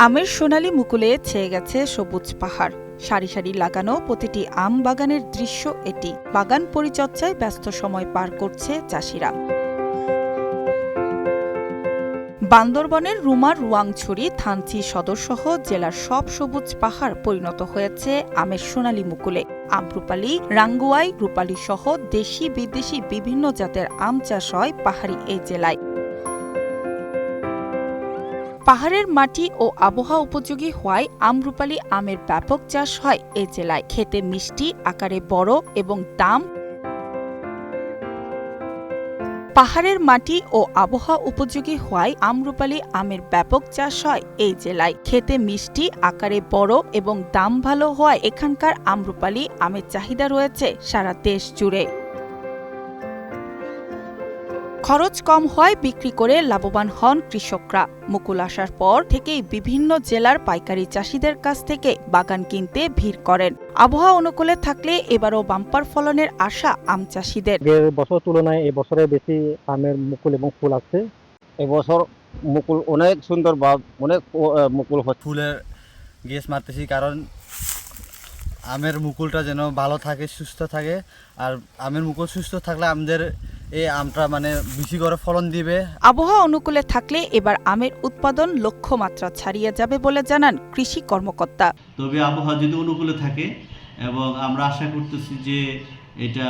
আমের সোনালী মুকুলে ছেয়ে গেছে সবুজ পাহাড়। সারি সারি লাগানো প্রতিটি আম বাগানের দৃশ্য এটি। বাগান পরিচর্যায় ব্যস্ত সময় পার করছে চাষিরা। বান্দরবনের রুমা রুয়াংছড়ি থানচি সদরসহ জেলার সব সবুজ পাহাড় পরিণত হয়েছে আমের সোনালী মুকুলে। আমরুপালি, রাঙ্গুয়াই, রূপালী সহ দেশি বিদেশি বিভিন্ন জাতের আম চাষ হয় পাহাড়ি এই জেলায়। পাহাড়ের মাটি ও আবহাওয়া উপযোগী হওয়ায় আমরুপালি আমের ব্যাপক চাষ হয় এ জেলায়। খেতে মিষ্টি, আকারে বড় এবং দাম। পাহাড়ের মাটি ও আবহাওয়া উপযোগী হওয়ায় আমরুপালি আমের ব্যাপক চাষ হয় এই জেলায়। খেতে মিষ্টি, আকারে বড় এবং দাম ভালো হওয়ায় এখানকার আমরুপালি আমের চাহিদা রয়েছে সারা দেশ জুড়ে। খরচ কম হয় বিক্রি করে লাভবান হন কৃষকরা। মুকুল আসার পর থেকেই বিভিন্ন জেলার পাইকারি চাষিদের কাছ থেকে বাগান কিনতে ভিড় করেন। আবহাওয়া অনুকূলে থাকলে এবারও বাম্পার ফলনের আশা আম চাষিদের। বছর তুলনায় এবছরে বেশি আমের মুকুল এবং ফুল আসছে। এবছর মুকুল অনেক সুন্দর বা অনেক মুকুল ফুলের গেস মারতেছি, কারণ আমের মুকুলটা যেন ভালো থাকে, সুস্থ থাকে। আর আমের মুকুল সুস্থ থাকলে আমাদের এই আমটা বেশি করে ফলন দিবে। আবহাওয়া অনুকূলে থাকলে এবার আমের উৎপাদন লক্ষ্যমাত্রা ছাড়িয়ে যাবে বলে জানান কৃষি কর্মকর্তা। তবে আবহাওয়া যদি অনুকূলে থাকে এবং আমরা আশা করতেছি যে এটা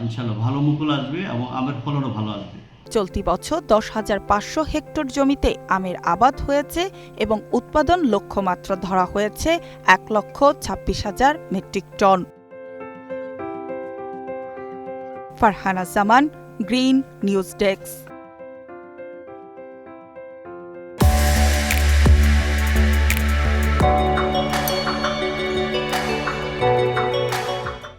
ইনশাআল্লাহ ভালো মুকুল আসবে এবং আমের ফলনও ভালো আসবে। চলতি বছর 10,500 হেক্টর জমিতে আমের আবাদ হয়েছে এবং উৎপাদন লক্ষ্যমাত্রা ধরা হয়েছে 1,26,000 মেট্রিক টন। ফারহানা জামান, গ্রিন নিউজ ডেস্ক।